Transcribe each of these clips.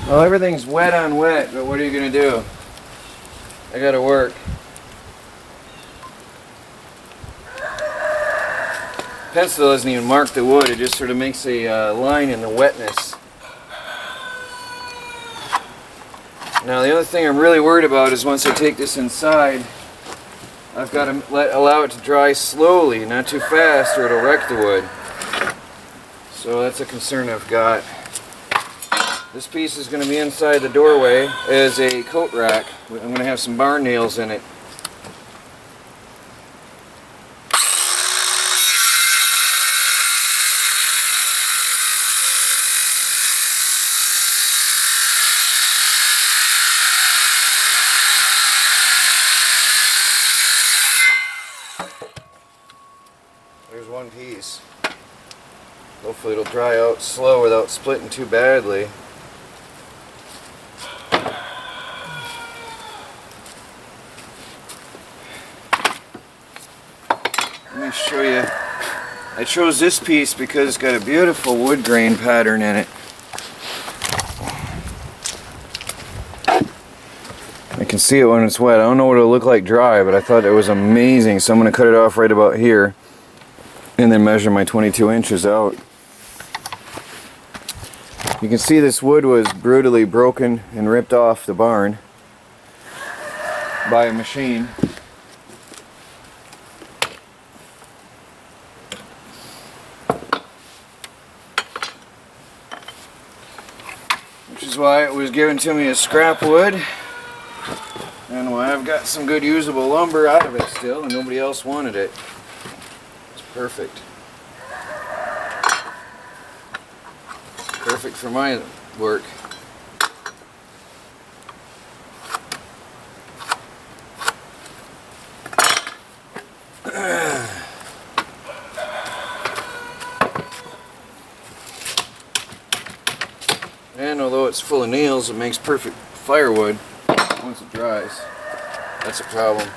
Well, everything's wet on wet, but what are you gonna do? I gotta work. Pencil doesn't even mark the wood, it just sort of makes a line in the wetness. Now the other thing I'm really worried about is once I take this inside, I've got to allow it to dry slowly, not too fast, or it'll wreck the wood. So that's a concern I've got. This piece is going to be inside the doorway as a coat rack. I'm going to have some barn nails in it. There's one piece. Hopefully it'll dry out slow without splitting too badly. Let me show you. I chose this piece because it's got a beautiful wood grain pattern in it. I can see it when it's wet. I don't know what it'll look like dry, but I thought it was amazing. So I'm going to cut it off right about here and then measure my 22 inches out. You can see this wood was brutally broken and ripped off the barn by a machine. Which is why it was given to me as scrap wood, and why I've got some good usable lumber out of it still, and nobody else wanted it. It's perfect. Perfect for my work. And although it's full of nails, it makes perfect firewood once it dries. That's a problem.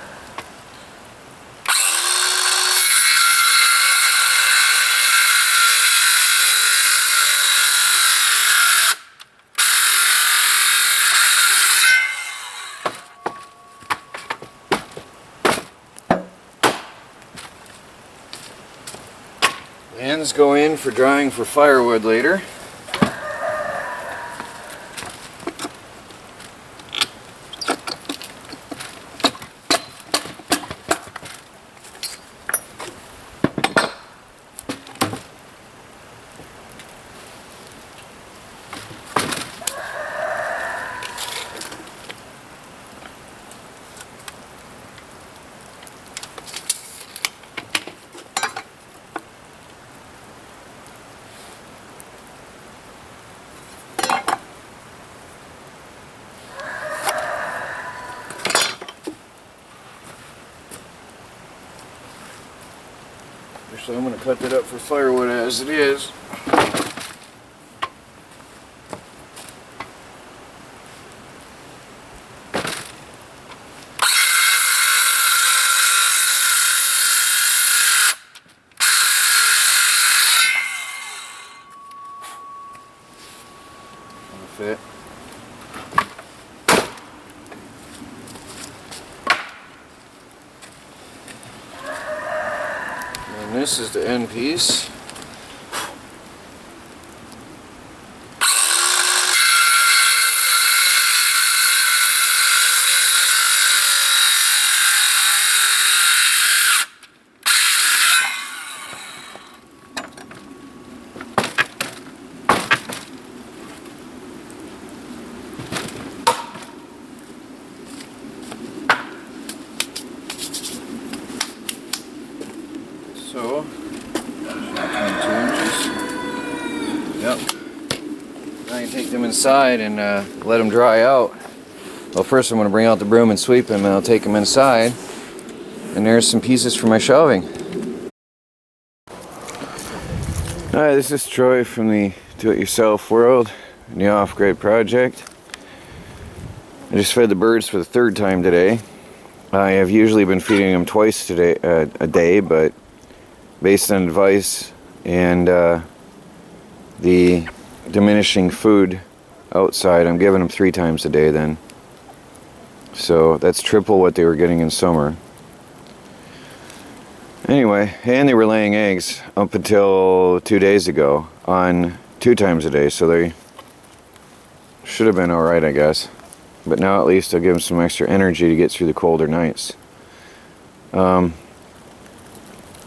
The ends go in for drying for firewood later. So I'm going to cut that up for firewood as it is. Fit. And this is the end piece. So, 22 inches. Yep. Now you take them inside and let them dry out. Well, first I'm going to bring out the broom and sweep them, and I'll take them inside. And there's some pieces for my shelving. Alright, this is Troy from the Do-It-Yourself World and the Off-Grid Project. I just fed the birds for the third time today. I have usually been feeding them twice today, a day, but based on advice and the diminishing food outside. I'm giving them 3 times a day then. So that's triple what they were getting in summer. Anyway, and they were laying eggs up until 2 days ago on 2 times a day, so they should have been alright, I guess. But now at least I'll give them some extra energy to get through the colder nights.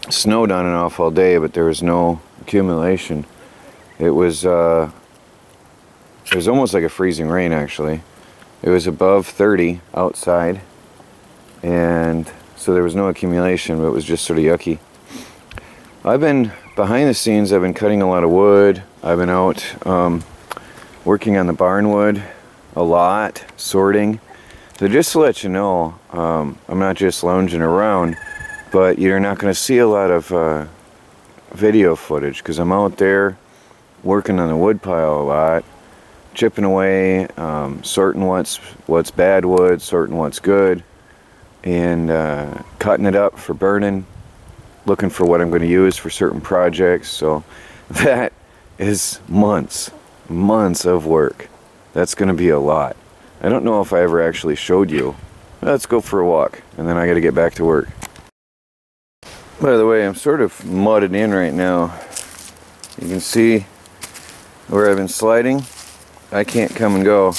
Snowed on and off all day, but there was no accumulation. It was almost like a freezing rain, actually. It was above 30 outside, and so there was no accumulation, but it was just sort of yucky. I've been behind the scenes. I've been cutting a lot of wood. I've been out working on the barn wood a lot, sorting. So just to let you know, I'm not just lounging around, but you're not going to see a lot of video footage because I'm out there working on the wood pile a lot, chipping away, sorting what's bad wood, sorting what's good, and cutting it up for burning, looking for what I'm going to use for certain projects. So that is months of work. That's going to be a lot. I don't know if I ever actually showed you. Let's go for a walk, and then I got to get back to work. By the way, I'm sort of mudded in right now. You can see where I've been sliding. I can't come and go.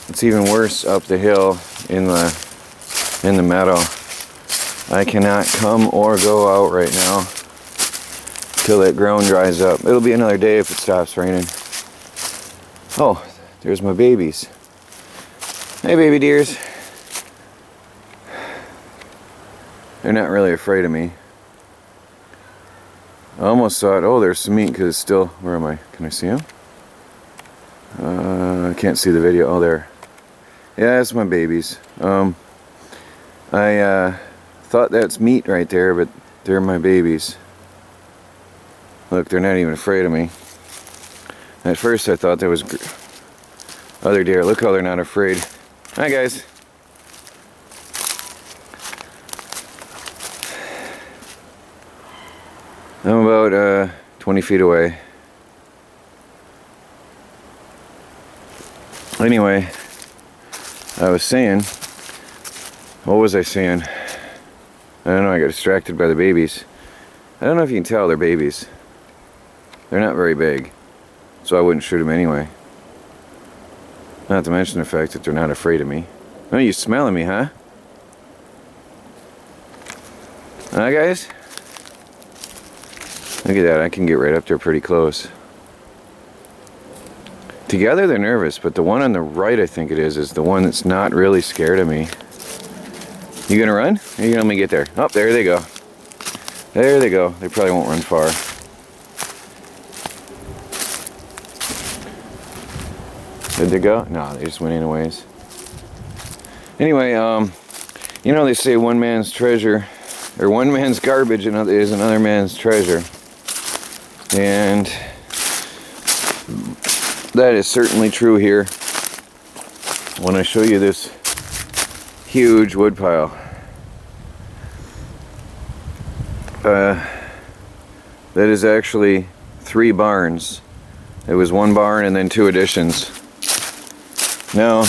It's even worse up the hill in the meadow. I cannot come or go out right now till that ground dries up. It'll be another day if it stops raining. Oh, there's my babies. Hey, baby dears. They're not really afraid of me. I almost thought, oh, there's some meat because it's still, where am I? Can I see them? I can't see the video. Oh, there. Yeah, that's my babies. I thought that's meat right there, but they're my babies. Look, they're not even afraid of me. At first I thought that was other deer. Look how they're not afraid. Hi, guys. I'm about 20 feet away. Anyway, I was saying, what was I saying? I don't know, I got distracted by the babies. I don't know if you can tell they're babies. They're not very big, so I wouldn't shoot them anyway. Not to mention the fact that they're not afraid of me. Oh, you smelling me, huh? Huh, guys? Look at that, I can get right up there pretty close. Together they're nervous, but the one on the right, I think it is the one that's not really scared of me. You gonna run? Or you gonna let me get there? Oh, there they go. There they go. They probably won't run far. Did they go? No, they just went in a ways. Anyway, you know they say one man's treasure, or one man's garbage is another man's treasure. And that is certainly true here. When I show you this huge wood pile, that is actually 3 barns. It was 1 barn and then 2 additions. Now,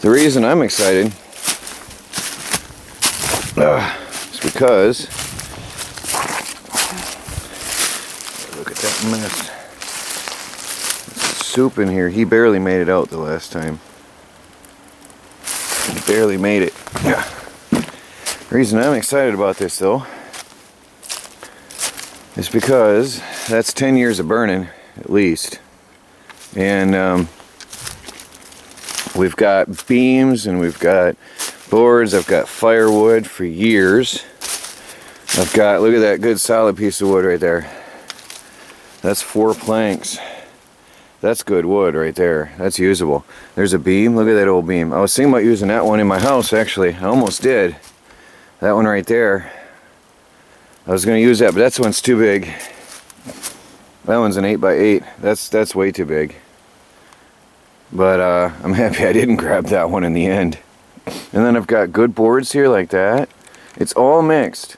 the reason I'm excited is because, look at that mess. There's soup in here. He barely made it out the last time. He barely made it. Yeah. The reason I'm excited about this, though, is because that's 10 years of burning, at least. And we've got beams and we've got boards. I've got firewood for years. I've got, look at that good solid piece of wood right there. That's 4 planks. That's good wood right there. That's usable. There's a beam. Look at that old beam. I was thinking about using that one in my house, actually. I almost did. That one right there. I was going to use that, but that one's too big. That one's an 8x8. That's way too big. But I'm happy I didn't grab that one in the end. And then I've got good boards here like that. It's all mixed.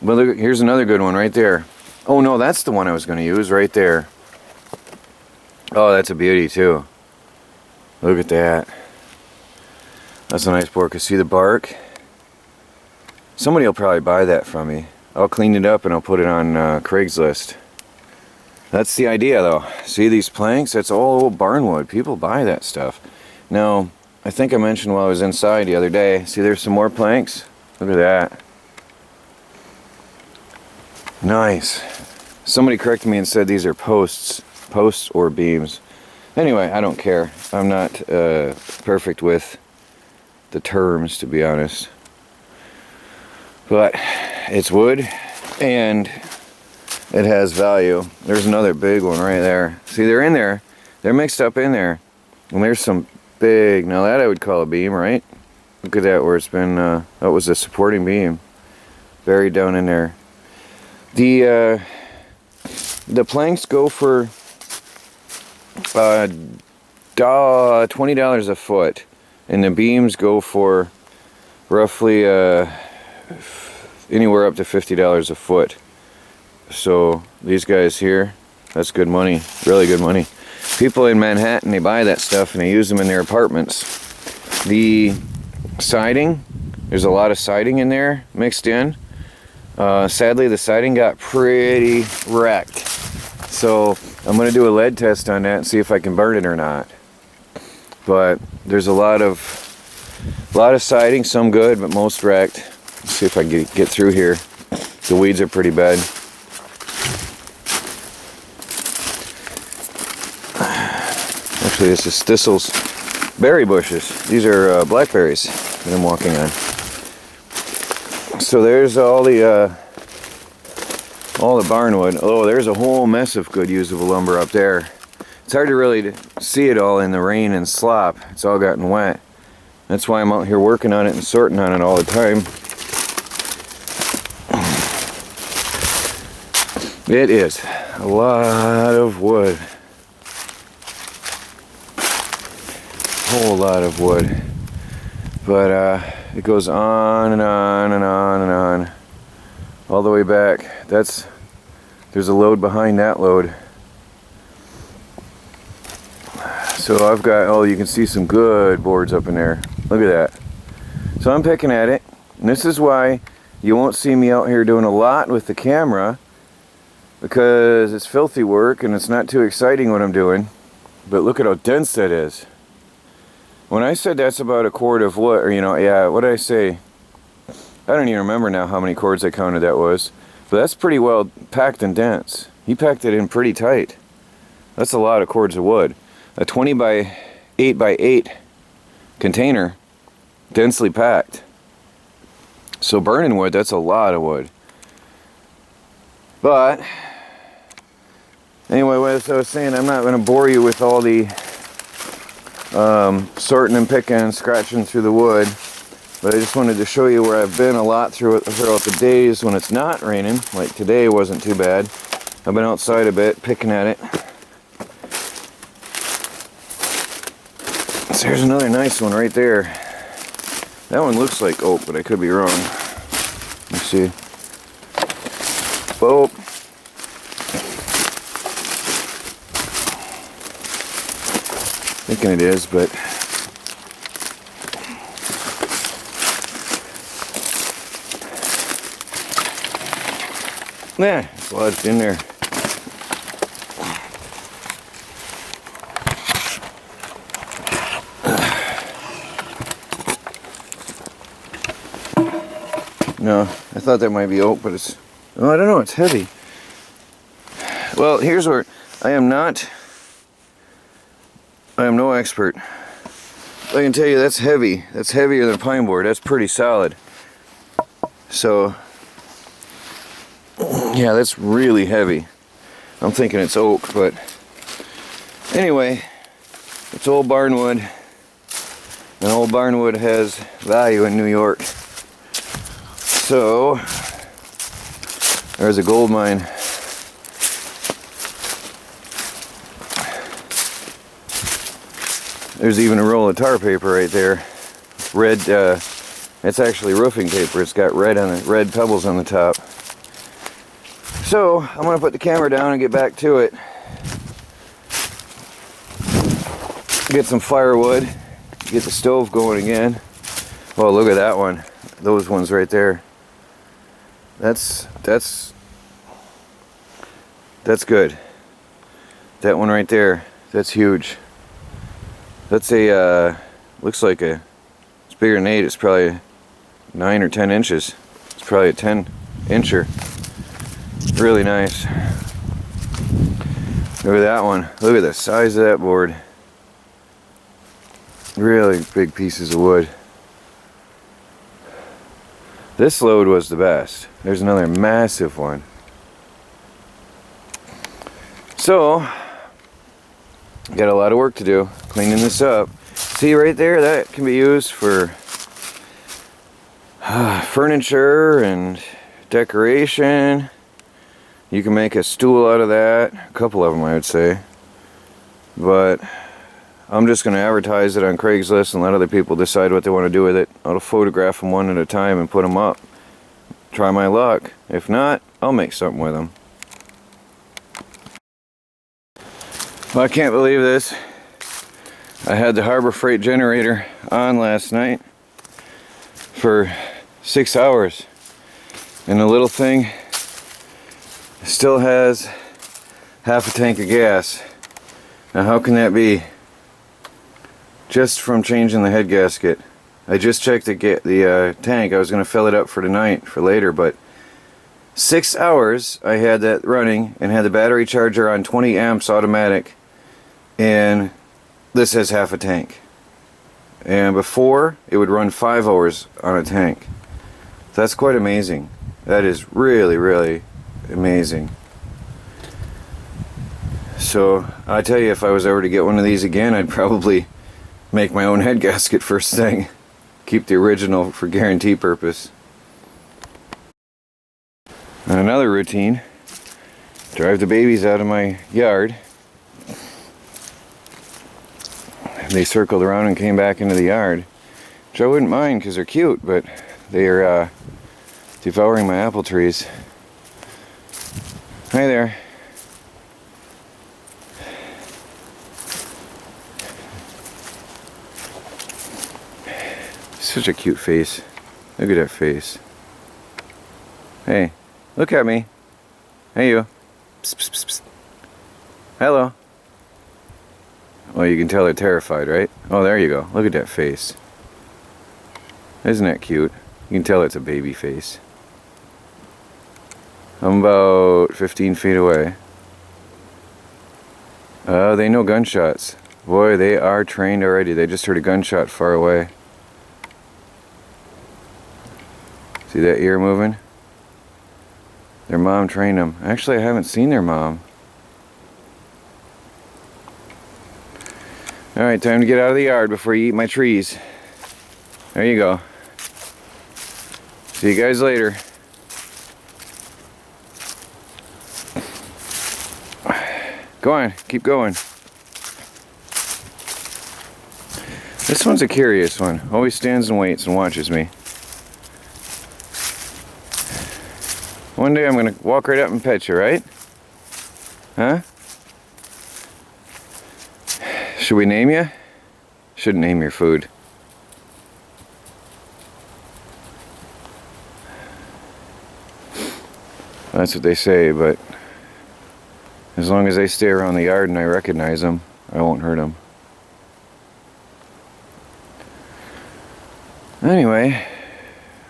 But look, here's another good one right there. Oh no, that's the one I was going to use right there. Oh, that's a beauty too. Look at that. That's a nice board. Cause see the bark? Somebody will probably buy that from me. I'll clean it up and I'll put it on Craigslist. That's the idea though. See these planks? That's all old barnwood. People buy that stuff. Now, I think I mentioned while I was inside the other day. See, there's some more planks. Look at that. Nice. Somebody corrected me and said these are posts or beams. Anyway, I don't care. I'm not perfect with the terms, to be honest. But it's wood and it has value. There's another big one right there. See, they're in there. They're mixed up in there. And there's some big, now that I would call a beam, right? Look at that, where it's been, that was a supporting beam. Buried down in there. The planks go for $20 a foot. And the beams go for roughly anywhere up to $50 a foot. So these guys here, that's good money, really good money. People in Manhattan, they buy that stuff and they use them in their apartments. The siding, there's a lot of siding in there mixed in. Sadly, the siding got pretty wrecked. So I'm going to do a lead test on that and see if I can burn it or not. But there's a lot of siding, some good, but most wrecked. Let's see if I can get through here. The weeds are pretty bad. Actually, this is thistles, berry bushes. These are blackberries that I'm walking on. So there's all the barnwood. Oh, there's a whole mess of good usable lumber up there. It's hard to really see it all in the rain and slop. It's all gotten wet. That's why I'm out here working on it and sorting on it all the time. It is a lot of wood. Whole lot of wood. But it goes on and on and on and on. All the way back. There's a load behind that load. So I've got, oh, you can see some good boards up in there. Look at that. So I'm picking at it. And this is why you won't see me out here doing a lot with the camera, because it's filthy work and it's not too exciting what I'm doing. But look at how dense that is. When I said that's about a quart of wood, or yeah, what did I say? I don't even remember now how many cords I counted that was. But that's pretty well packed and dense. He packed it in pretty tight. That's a lot of cords of wood. A 20 by 8 by 8 container, densely packed. So burning wood, that's a lot of wood. But anyway, as I was saying, I'm not going to bore you with all the sorting and picking and scratching through the wood. But I just wanted to show you where I've been a lot throughout the days when it's not raining. Like today wasn't too bad. I've been outside a bit, picking at it. So here's another nice one right there. That one looks like oak, but I could be wrong. Let's see. Oh. Thinking it is, but yeah, it's lodged in there. No, I thought that might be oak, but it's, oh, I don't know, it's heavy. Well, here's where I am no expert. I can tell you that's heavy. That's heavier than pine board. That's pretty solid. So, yeah, that's really heavy. I'm thinking it's oak, but anyway, it's old barnwood. And old barnwood has value in New York. So, there's a gold mine. There's even a roll of tar paper right there. Red, it's actually roofing paper. It's got red pebbles on the top. So I'm gonna put the camera down and get back to it. Get some firewood, get the stove going again. Oh, look at that one. Those ones right there. That's good. That one right there, that's huge. That's a looks like a, it's bigger than 8. It's probably 9 or 10 inches. It's probably a 10-incher. Really nice. Look at that one. Look at the size of that board. Really big pieces of wood. This load was the best. There's another massive one. So, got a lot of work to do cleaning this up. See right there, that can be used for furniture and decoration. You can make a stool out of that. A couple of them, I would say. But I'm just going to advertise it on Craigslist and let other people decide what they want to do with it. I'll photograph them one at a time and put them up. Try my luck. If not, I'll make something with them. Well, I can't believe this. I had the Harbor Freight generator on last night for 6 hours. And the little thing still has half a tank of gas. Now how can that be? Just from changing the head gasket. I just checked the tank. I was going to fill it up for tonight, for later, but 6 hours I had that running and had the battery charger on 20 amps automatic, and this has half a tank. And before, it would run 5 hours on a tank. That's quite amazing. That is really, really amazing. So I tell you, if I was ever to get one of these again, I'd probably make my own head gasket first thing. Keep the original for guarantee purpose. And another routine, drive the babies out of my yard. They circled around and came back into the yard, which I wouldn't mind because they're cute, but they're devouring my apple trees. Hi there. Such a cute face. Look at that face. Hey, look at me. Hey you. Psst, psst, psst, psst. Hello. Well, you can tell they're terrified, right? Oh, there you go. Look at that face. Isn't that cute? You can tell it's a baby face. I'm about 15 feet away. They know gunshots. Boy, they are trained already. They just heard a gunshot far away. See that ear moving? Their mom trained them. Actually, I haven't seen their mom. Alright, time to get out of the yard before you eat my trees. There you go. See you guys later. Go on, keep going. This one's a curious one. Always stands and waits and watches me. One day I'm gonna walk right up and pet you, right? Huh? Should we name you? Shouldn't name your food. That's what they say, but as long as they stay around the yard and I recognize them, I won't hurt them. Anyway,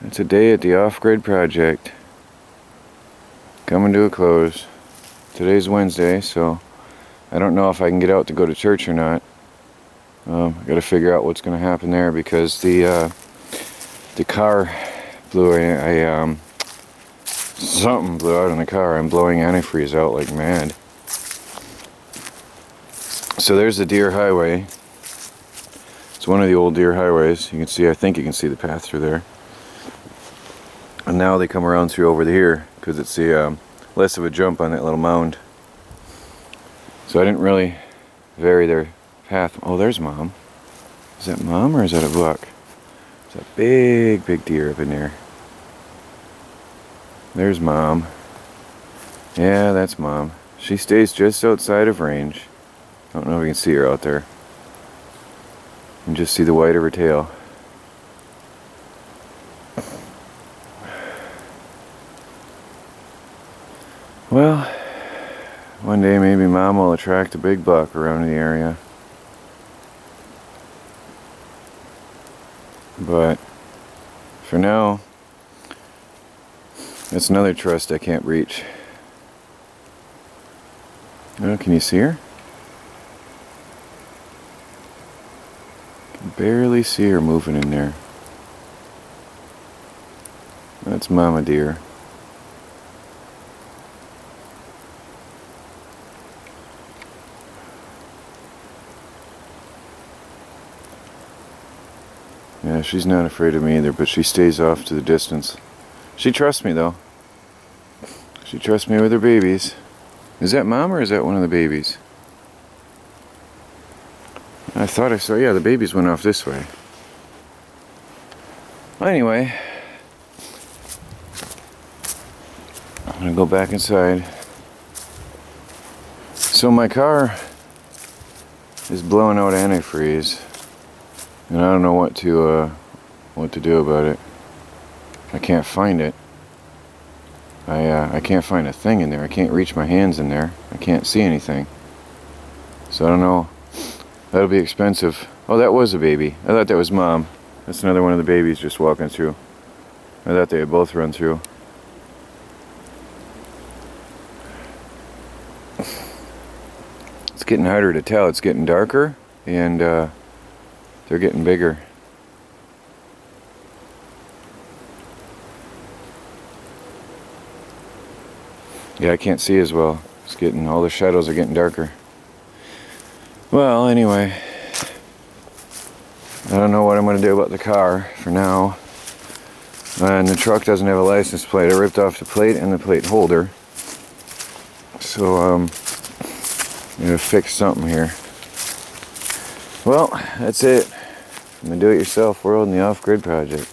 it's a day at the off-grid project. Coming to a close. Today's Wednesday, so I don't know if I can get out to go to church or not. I got to figure out what's going to happen there because the car blew. Something blew out in the car. I'm blowing antifreeze out like mad. So there's the Deer Highway. It's one of the old Deer highways. You can see. I think you can see the path through there. And now they come around through over here because it's the less of a jump on that little mound. So I didn't really vary their path. Oh, there's Mom. Is that Mom or is that a buck? There's a big, big deer up in there. There's Mom. Yeah, that's Mom. She stays just outside of range. I don't know if you can see her out there. You can just see the white of her tail. Well, one day maybe Mom will attract a big buck around the area. But for now, that's another trust I can't reach. Oh, can you see her? Can barely see her moving in there. That's Mama Deer. Yeah, she's not afraid of me either, but she stays off to the distance. She trusts me though. She trusts me with her babies. Is that Mom or is that one of the babies? I thought I saw, yeah, the babies went off this way. Well, anyway, I'm gonna go back inside. So my car is blowing out antifreeze. And I don't know what to do about it. I can't find it. I can't find a thing in there. I can't reach my hands in there. I can't see anything. So I don't know. That'll be expensive. Oh, that was a baby. I thought that was Mom. That's another one of the babies just walking through. I thought they had both run through. It's getting harder to tell. It's getting darker and they're getting bigger. Yeah, I can't see as well. It's getting, all the shadows are getting darker. Well, anyway, I don't know what I'm going to do about the car for now. And the truck doesn't have a license plate. I ripped off the plate and the plate holder. So, I'm going to fix something here. Well, that's it. In the do-it-yourself world and the off-grid project.